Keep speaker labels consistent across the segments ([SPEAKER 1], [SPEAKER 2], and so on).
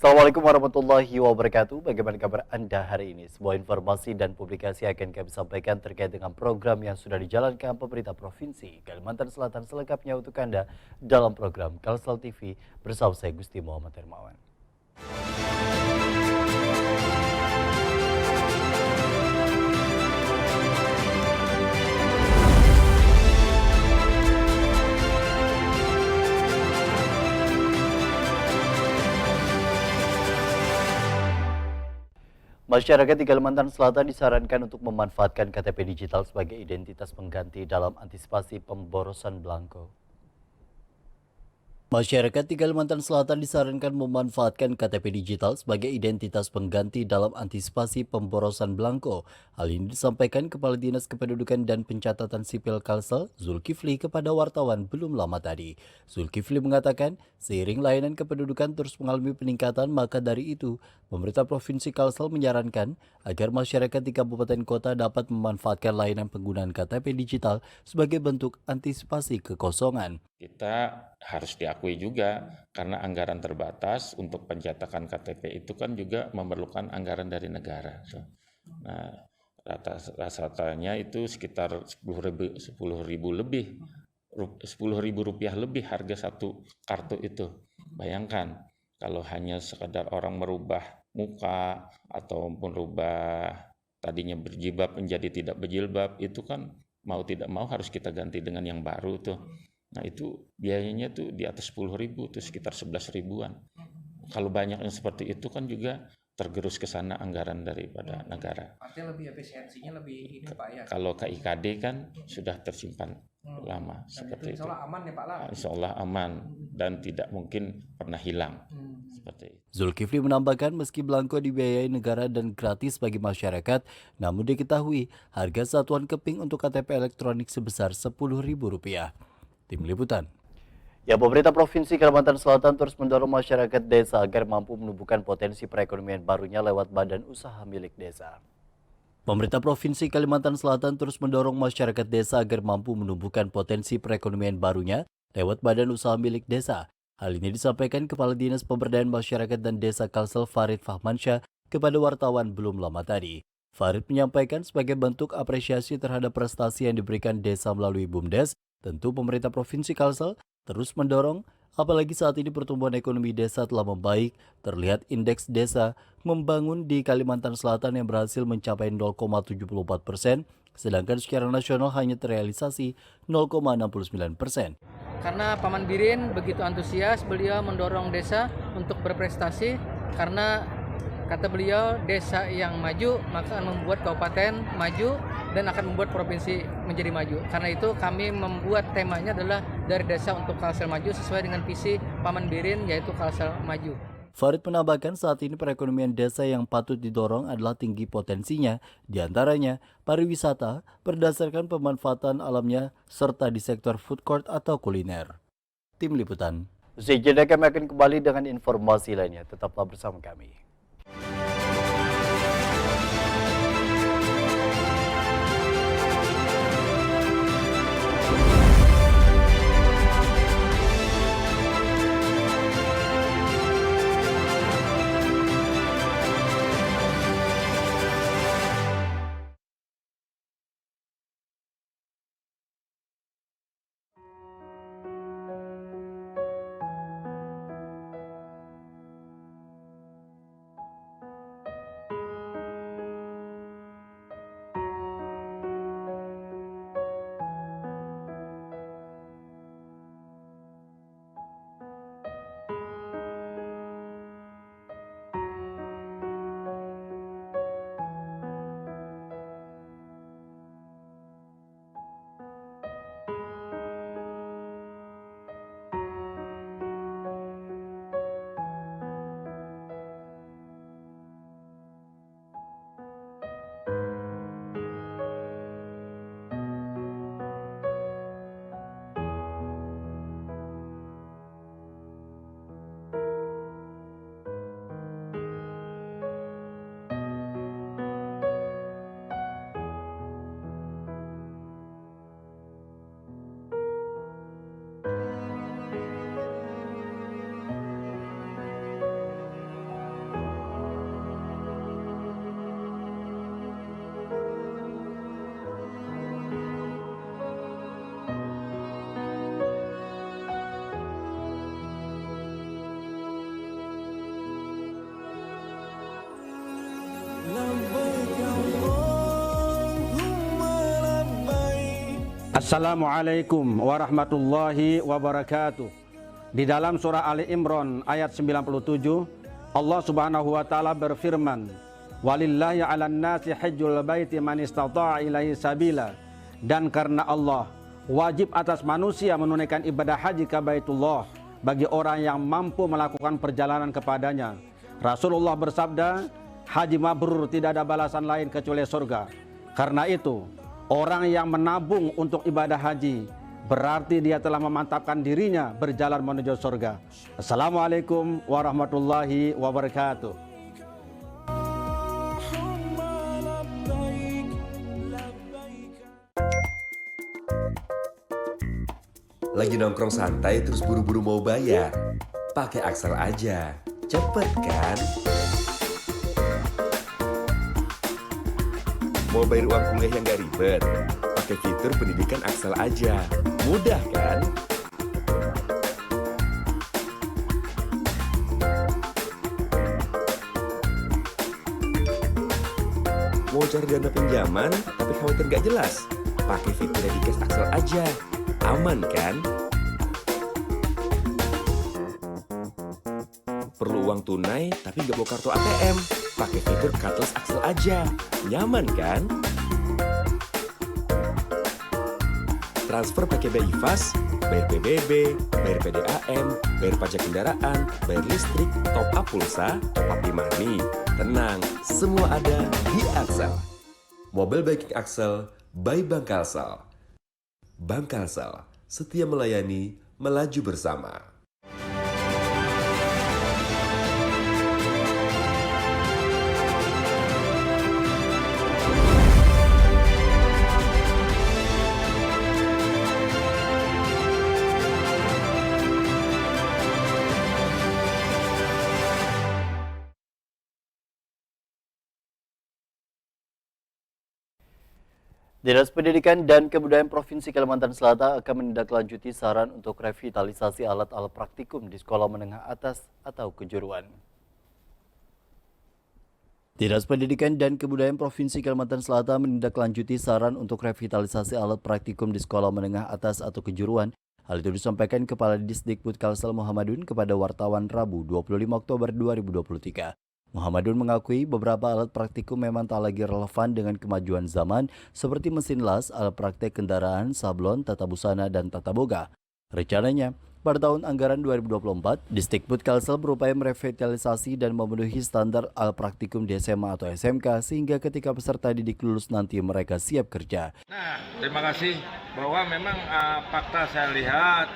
[SPEAKER 1] Assalamualaikum warahmatullahi wabarakatuh. Bagaimana kabar Anda hari ini? Sebuah informasi dan publikasi akan kami sampaikan terkait dengan program yang sudah dijalankan pemerintah Provinsi Kalimantan Selatan selengkapnya untuk Anda dalam program Kalsel TV bersama saya Gusti Muhammad Hermawan. Masyarakat di Kalimantan Selatan disarankan untuk memanfaatkan KTP digital sebagai identitas pengganti dalam antisipasi pemborosan belangko. Masyarakat di Kalimantan Selatan disarankan memanfaatkan KTP digital sebagai identitas pengganti dalam antisipasi pemborosan belangko. Hal ini disampaikan Kepala Dinas Kependudukan dan Pencatatan Sipil Kalsel, Zulkifli, kepada wartawan belum lama tadi. Zulkifli mengatakan, seiring layanan kependudukan terus mengalami peningkatan, maka dari itu, pemerintah Provinsi Kalsel menyarankan agar masyarakat di kabupaten kota dapat memanfaatkan layanan penggunaan KTP digital sebagai bentuk antisipasi kekosongan.
[SPEAKER 2] Kita harus diakui juga karena anggaran terbatas untuk pencetakan KTP itu kan juga memerlukan anggaran dari negara. Nah, rata-ratanya itu sekitar 10.000 lebih, 10.000 rupiah lebih harga satu kartu itu. Bayangkan kalau hanya sekadar orang merubah muka ataupun rubah tadinya berjilbab menjadi tidak berjilbab, itu kan mau tidak mau harus kita ganti dengan yang baru tuh. Nah itu biayanya tuh di atas 10.000 tuh sekitar 11 ribuan. Kalau banyak yang seperti itu kan juga tergerus ke sana anggaran daripada negara.
[SPEAKER 3] Artinya lebih efisiensinya lebih ini Pak ya.
[SPEAKER 2] Kalau KIKD kan sudah tersimpan lama dan seperti itu.
[SPEAKER 3] Insya Allah aman ya Pak lah.
[SPEAKER 2] Insya Allah aman dan tidak mungkin pernah hilang. Seperti itu.
[SPEAKER 1] Zulkifli menambahkan meski belangko dibiayai negara dan gratis bagi masyarakat, namun diketahui harga satuan keping untuk KTP elektronik sebesar Rp10.000. Tim Liputan. Ya, pemerintah Provinsi Kalimantan Selatan terus mendorong masyarakat desa agar mampu menumbuhkan potensi perekonomian barunya lewat badan usaha milik desa. Pemerintah Provinsi Kalimantan Selatan terus mendorong masyarakat desa agar mampu menumbuhkan potensi perekonomian barunya lewat badan usaha milik desa. Hal ini disampaikan Kepala Dinas Pemberdayaan Masyarakat dan Desa Kalsel Farid Fahmansyah kepada wartawan belum lama tadi. Farid menyampaikan sebagai bentuk apresiasi terhadap prestasi yang diberikan desa melalui BUMDes, tentu pemerintah Provinsi Kalsel terus mendorong, apalagi saat ini pertumbuhan ekonomi desa telah membaik, terlihat indeks desa membangun di Kalimantan Selatan yang berhasil mencapai 0,74%, sedangkan secara nasional hanya terrealisasi 0,69%.
[SPEAKER 3] Karena Paman Birin begitu antusias, beliau mendorong desa untuk berprestasi karena
[SPEAKER 4] Kata beliau, desa yang maju maka akan membuat kabupaten maju dan akan membuat provinsi menjadi maju. Karena itu kami membuat temanya adalah dari desa untuk Kalsel maju sesuai dengan visi Paman Birin yaitu Kalsel maju.
[SPEAKER 1] Farid menambahkan saat ini perekonomian desa yang patut didorong adalah tinggi potensinya, diantaranya pariwisata berdasarkan pemanfaatan alamnya serta di sektor food court atau kuliner. Tim Liputan. Usai jeda kami akan kembali dengan informasi lainnya. Tetaplah bersama kami.
[SPEAKER 5] Assalamualaikum warahmatullahi wabarakatuh. Di dalam surah Ali Imran ayat 97, Allah Subhanahu wa taala berfirman, "Walillahi 'alan nasi hajjul baiti man istata'a ilaihi sabila." Dan karena Allah, wajib atas manusia menunaikan ibadah haji ke Baitullah bagi orang yang mampu melakukan perjalanan kepadanya. Rasulullah bersabda, haji mabrur tidak ada balasan lain kecuali surga. Karena itu, orang yang menabung untuk ibadah haji berarti dia telah memantapkan dirinya berjalan menuju surga. Assalamualaikum warahmatullahi wabarakatuh.
[SPEAKER 6] Lagi nongkrong santai terus buru-buru mau bayar? Pakai Axel aja, cepet kan? Mau bayar uang kuliah yang gak ribet? Pakai fitur pendidikan Axel aja. Mudah kan? Mau cari dana pinjaman tapi khawatir gak jelas? Pakai fitur Dedicast Axel aja. Aman kan? Perlu uang tunai tapi gak bawa kartu ATM? Pakai fitur Cardless Axel aja. Nyaman kan? Transfer pakai BI Fast, bayar PBB, bayar PDAM, bayar pajak kendaraan, bayar listrik, top up pulsa, top up e-money. Tenang, semua ada di Axel. Mobile banking Axel by Bank Kalsel. Bank Kalsel, setia melayani, melaju bersama.
[SPEAKER 1] Dinas Pendidikan dan Kebudayaan Provinsi Kalimantan Selatan akan menindaklanjuti saran untuk revitalisasi alat-alat praktikum di sekolah menengah atas atau kejuruan. Dinas Pendidikan dan Kebudayaan Provinsi Kalimantan Selatan menindaklanjuti saran untuk revitalisasi alat praktikum di sekolah menengah atas atau kejuruan. Hal itu disampaikan Kepala Disdikbud Kalsel Muhammadun kepada wartawan Rabu 25 Oktober 2023. Muhammadun mengakui beberapa alat praktikum memang tak lagi relevan dengan kemajuan zaman seperti mesin las, alat praktek kendaraan, sablon, tata busana, dan tata boga. Rencananya, pada tahun anggaran 2024, Disdikbud Kalsel berupaya merevitalisasi dan memenuhi standar alat praktikum di SMA atau SMK sehingga ketika peserta didik lulus nanti mereka siap kerja.
[SPEAKER 7] Nah, terima kasih bahwa memang fakta saya lihat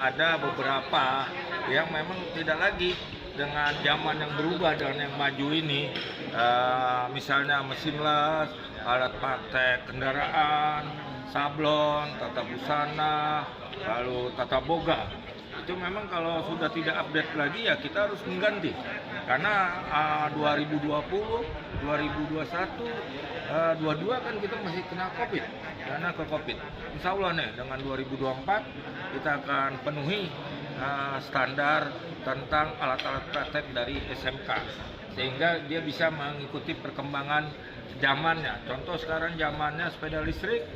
[SPEAKER 7] ada beberapa yang memang tidak lagi dengan zaman yang berubah dan yang maju ini, misalnya mesin las, alat praktek kendaraan, sablon, tata busana, lalu tata boga. Itu memang kalau sudah tidak update lagi ya kita harus mengganti. Karena 2020, 2021, 22 kan kita masih kena Covid, karena ke Covid. Insya Allah nih dengan 2024 kita akan penuhi standar tentang alat-alat praktek dari SMK. Sehingga dia bisa mengikuti perkembangan zamannya. Contoh sekarang zamannya sepeda listrik,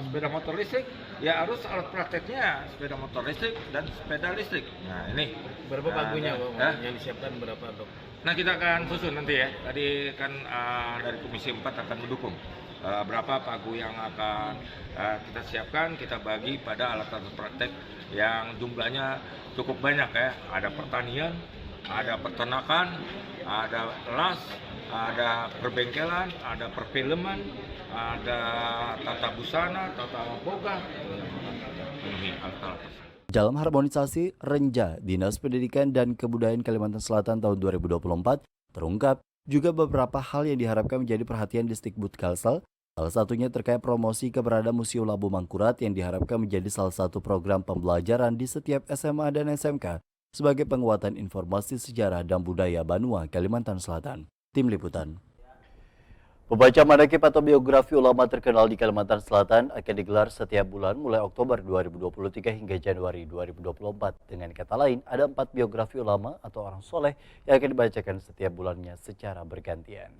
[SPEAKER 7] sepeda motor listrik, ya harus alat prakteknya sepeda motor listrik dan sepeda listrik. Nah ini
[SPEAKER 8] berapa pagunya Bang? Yang disiapkan berapa dok?
[SPEAKER 7] Nah kita akan susun nanti ya. Tadi kan dari Komisi 4 akan mendukung berapa pagu yang akan kita siapkan, kita bagi pada alat-alat praktek yang jumlahnya cukup banyak ya. Ada pertanian, ada peternakan, ada las, ada perbengkelan, ada perfilman, ada tata busana, tata boga, ini alat-alat.
[SPEAKER 1] Dalam harmonisasi Renja, Dinas Pendidikan dan Kebudayaan Kalimantan Selatan tahun 2024 terungkap juga beberapa hal yang diharapkan menjadi perhatian Disdikbud Kalsel. Salah satunya terkait promosi keberadaan Museum Labu Mangkurat yang diharapkan menjadi salah satu program pembelajaran di setiap SMA dan SMK sebagai penguatan informasi sejarah dan budaya Banua, Kalimantan Selatan. Tim Liputan. Pembaca manakib atau biografi ulama terkenal di Kalimantan Selatan akan digelar setiap bulan mulai Oktober 2023 hingga Januari 2024. Dengan kata lain, ada 4 biografi ulama atau orang soleh yang akan dibacakan setiap bulannya secara bergantian.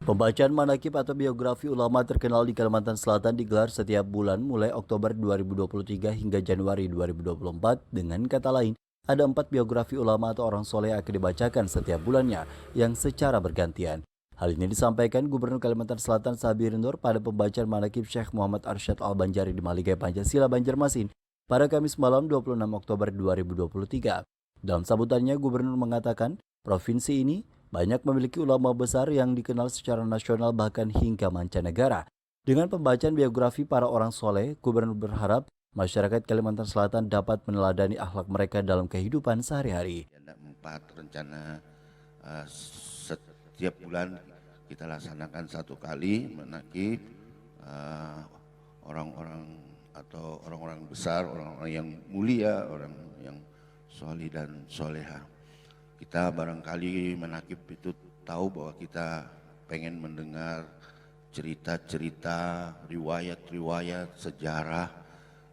[SPEAKER 1] Pembacaan manakib atau biografi ulama terkenal di Kalimantan Selatan digelar setiap bulan mulai Oktober 2023 hingga Januari 2024. Dengan kata lain, ada 4 biografi ulama atau orang soleh yang akan dibacakan setiap bulannya yang secara bergantian. Hal ini disampaikan Gubernur Kalimantan Selatan Sabir Nur pada pembacaan manakib Syekh Muhammad Arsyad Al-Banjari di Maligai Pancasila Banjarmasin pada Kamis malam 26 Oktober 2023. Dalam sambutannya, Gubernur mengatakan provinsi ini banyak memiliki ulama besar yang dikenal secara nasional bahkan hingga mancanegara. Dengan pembacaan biografi para orang soleh, Gubernur berharap masyarakat Kalimantan Selatan dapat meneladani akhlak mereka dalam kehidupan sehari-hari.
[SPEAKER 9] Ada 4 rencana setiap bulan kita laksanakan 1 kali menakib orang-orang atau orang-orang besar, orang-orang yang mulia, orang yang solih dan soleha. Kita barangkali menakib itu tahu bahwa kita pengen mendengar cerita-cerita, riwayat-riwayat sejarah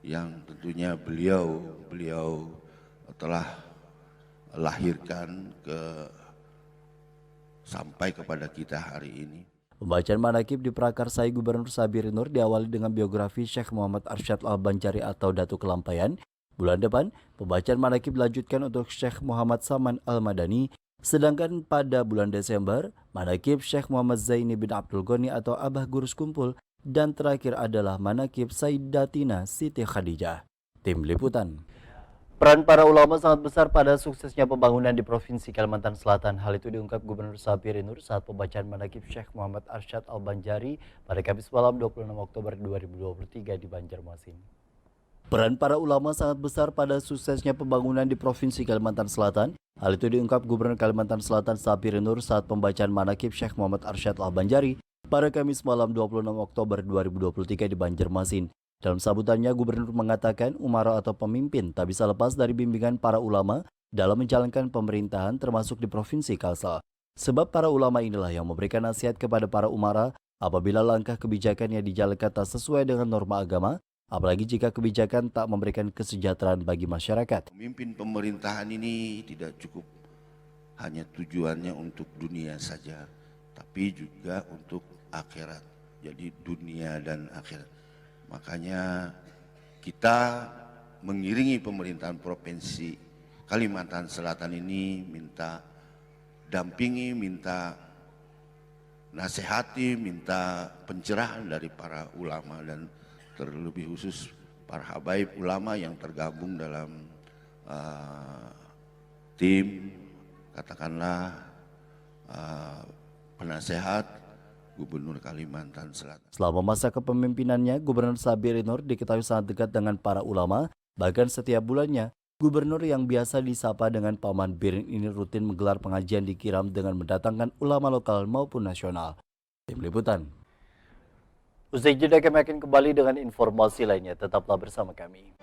[SPEAKER 9] yang tentunya beliau telah lahirkan sampai kepada kita hari ini.
[SPEAKER 1] Pembacaan manakib diprakarsai Gubernur Sabir Nur diawali dengan biografi Syekh Muhammad Arsyad Al-Banjari atau Datuk Kelampaian. Bulan depan, pembacaan manakib dilanjutkan untuk Syekh Muhammad Saman Al-Madani, sedangkan pada bulan Desember, manakib Syekh Muhammad Zaini bin Abdul Ghani atau Abah Gurus Kumpul, dan terakhir adalah manakib Sayyidatina Siti Khadijah. Tim Liputan. Peran para ulama sangat besar pada suksesnya pembangunan di Provinsi Kalimantan Selatan. Hal itu diungkap Gubernur Sabir Nur saat pembacaan manakib Syekh Muhammad Arsyad Al-Banjari pada Kamis malam 26 Oktober 2023 di Banjarmasin. Peran para ulama sangat besar pada suksesnya pembangunan di Provinsi Kalimantan Selatan. Hal itu diungkap Gubernur Kalimantan Selatan Sabir Nur saat pembacaan manakib Syekh Muhammad Arsyad Al-Banjari pada Kamis malam 26 Oktober 2023 di Banjarmasin. Dalam sambutannya, Gubernur mengatakan umara atau pemimpin tak bisa lepas dari bimbingan para ulama dalam menjalankan pemerintahan termasuk di Provinsi Kalsel. Sebab para ulama inilah yang memberikan nasihat kepada para umara apabila langkah kebijakan yang dijalankan tak sesuai dengan norma agama, apalagi jika kebijakan tak memberikan kesejahteraan bagi masyarakat.
[SPEAKER 9] Pemimpin pemerintahan ini tidak cukup hanya tujuannya untuk dunia saja, tapi juga untuk akhirat. Jadi dunia dan akhirat. Makanya kita mengiringi pemerintahan Provinsi Kalimantan Selatan ini minta dampingi, minta nasihati, minta pencerahan dari para ulama dan terlebih khusus para habaib ulama yang tergabung dalam tim, katakanlah penasehat Gubernur Kalimantan Selatan.
[SPEAKER 1] Selama masa kepemimpinannya, Gubernur Sabiri Nur diketahui sangat dekat dengan para ulama. Bahkan setiap bulannya, Gubernur yang biasa disapa dengan Paman Birin ini rutin menggelar pengajian di Kiram dengan mendatangkan ulama lokal maupun nasional. Tim Liputan. Usai jeda kami akan kembali dengan informasi lainnya. Tetaplah bersama kami.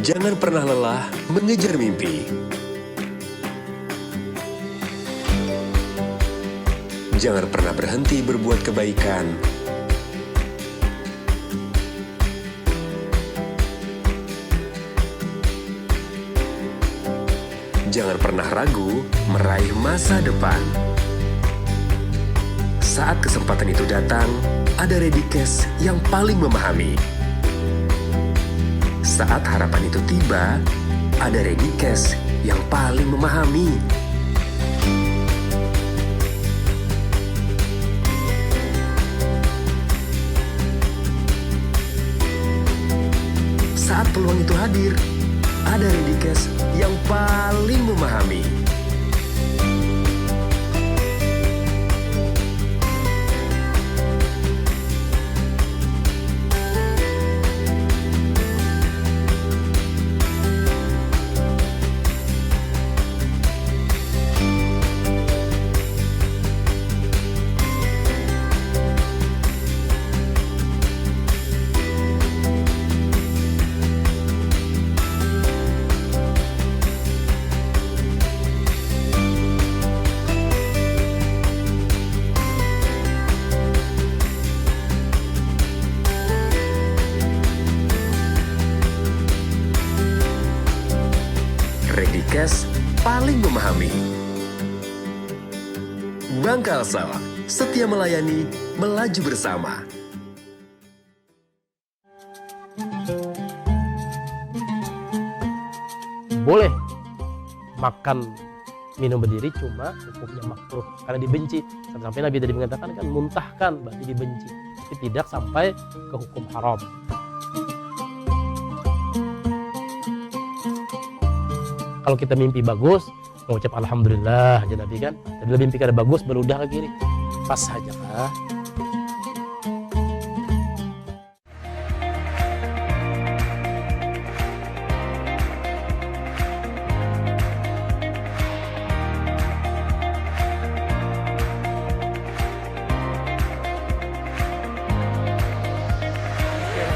[SPEAKER 6] Jangan pernah lelah mengejar mimpi. Jangan pernah berhenti berbuat kebaikan. Jangan pernah ragu meraih masa depan. Saat kesempatan itu datang, ada Ready Cash yang paling memahami. Saat harapan itu tiba, ada Ready Cash yang paling memahami. Saat peluang itu hadir, ada Ready Cash yang paling memahami. Ready Cash paling memahami. Bank Kalsel, setia melayani, melaju bersama.
[SPEAKER 10] Boleh makan minum berdiri, cuma hukumnya makruh karena dibenci. Sampai Nabi tadi mengatakan kan muntahkan berarti dibenci, tapi tidak sampai ke hukum haram. Kalau kita mimpi bagus, mengucap alhamdulillah aja Nabi kan. Bila mimpi kada bagus, beludah ke kiri. Pas saja kah?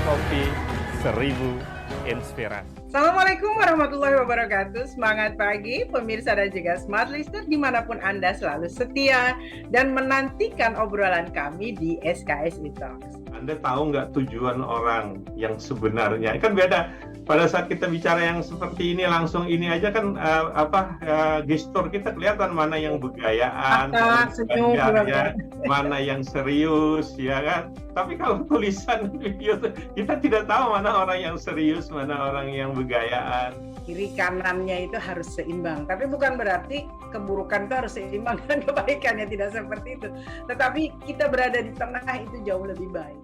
[SPEAKER 11] Kopi 1000 inspirasi.
[SPEAKER 12] Assalamualaikum warahmatullahi wabarakatuh. Semangat pagi pemirsa dan juga smart listener dimanapun Anda selalu setia dan menantikan obrolan kami di SKS Talks.
[SPEAKER 11] Anda tahu nggak tujuan orang yang sebenarnya? Kan beda. Pada saat kita bicara yang seperti ini langsung ini aja kan gestur kita kelihatan mana yang begayaan, mana yang serius, ya kan? Tapi kalau tulisan video kita tidak tahu mana orang yang serius, mana orang yang begayaan.
[SPEAKER 12] Kiri kanannya itu harus seimbang. Tapi bukan berarti keburukan itu harus seimbang dengan kebaikannya, tidak seperti itu. Tetapi kita berada di tengah itu jauh lebih baik.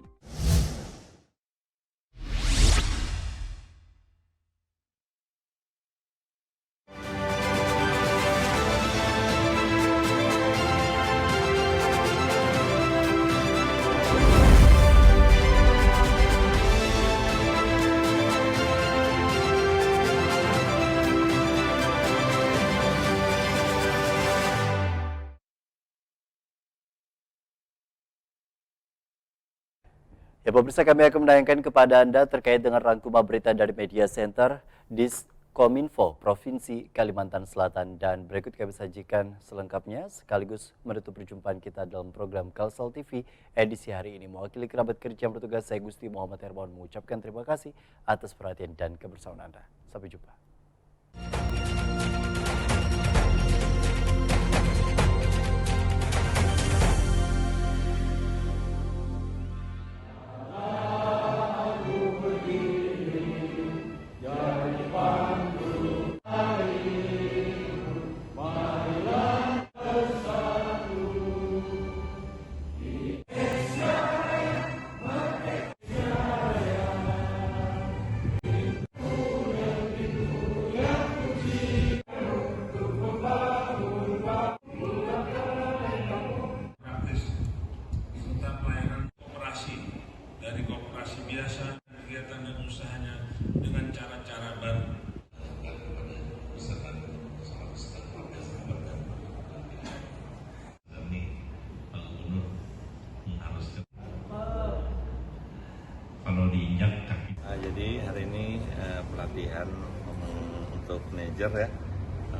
[SPEAKER 1] Ya pemirsa, kami akan menayangkan kepada Anda terkait dengan rangkuman berita dari Media Center di Kominfo Provinsi Kalimantan Selatan. Dan berikut kami sajikan selengkapnya sekaligus menutup perjumpaan kita dalam program Kalsel TV edisi hari ini. Mewakili kerabat kerja yang bertugas, saya Gusti Muhammad Hermawan mengucapkan terima kasih atas perhatian dan kebersamaan Anda. Sampai jumpa.
[SPEAKER 13] Dari koperasi biasa, kegiatan dan usahanya dengan cara-cara baru.
[SPEAKER 14] Kalau diinjak kaki. Jadi hari ini pelatihan untuk manajer ya,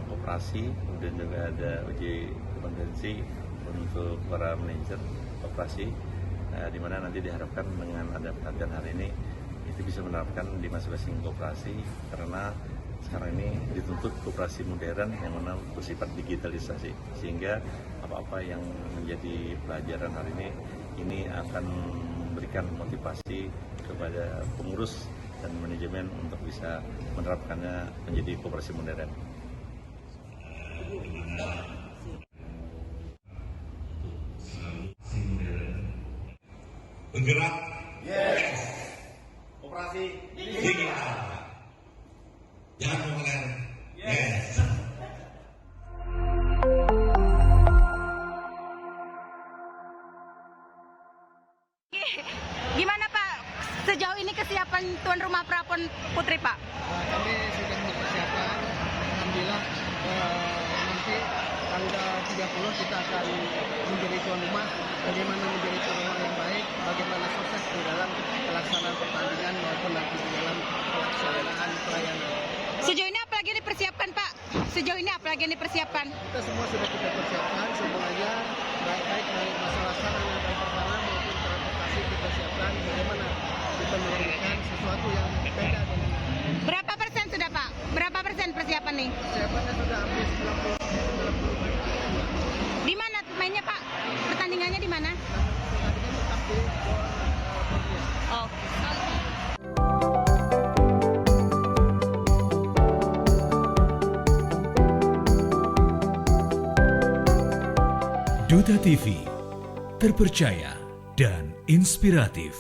[SPEAKER 14] koperasi, kemudian juga ada uji kompetensi untuk para manajer koperasi. Di mana nanti diharapkan dengan ada pelatihan hari ini itu bisa menerapkan di masing-masing koperasi, karena sekarang ini dituntut koperasi modern yang mana bersifat digitalisasi, sehingga apa-apa yang menjadi pelajaran hari ini akan memberikan motivasi kepada pengurus dan manajemen untuk bisa menerapkannya menjadi koperasi modern.
[SPEAKER 13] Bergerak, yes. Operasi digital. Jangan populer, yes.
[SPEAKER 15] Gimana Pak sejauh ini kesiapan tuan rumah Prapon Putri Pak?
[SPEAKER 3] Kami sudah mempersiapkan, alhamdulillah nanti tanggal 30 kita akan menjadi tuan rumah. Bagaimana menjadi tuan rumah yang baik, bagaimana sukses di dalam pelaksanaan pertandingan maupun nanti di dalam pelaksanaan pelayanan.
[SPEAKER 15] Sejauh ini apa lagi dipersiapkan Pak? Sejauh ini apa lagi yang dipersiapkan?
[SPEAKER 3] Kita semua sudah kita persiapkan semuanya, baik dari masalah sarana dan prasarana maupun transportasi kita siapkan. Bagaimana kita memberikan sesuatu yang beda dengan.
[SPEAKER 15] Berapa persen sudah Pak? Berapa persen persiapan nih?
[SPEAKER 3] Persiapannya sudah hampir 90%.
[SPEAKER 15] Di mana mainnya Pak? Pertandingannya di mana?
[SPEAKER 3] Pertandingan tetap di
[SPEAKER 15] Oh.
[SPEAKER 16] Duta TV, terpercaya dan inspiratif.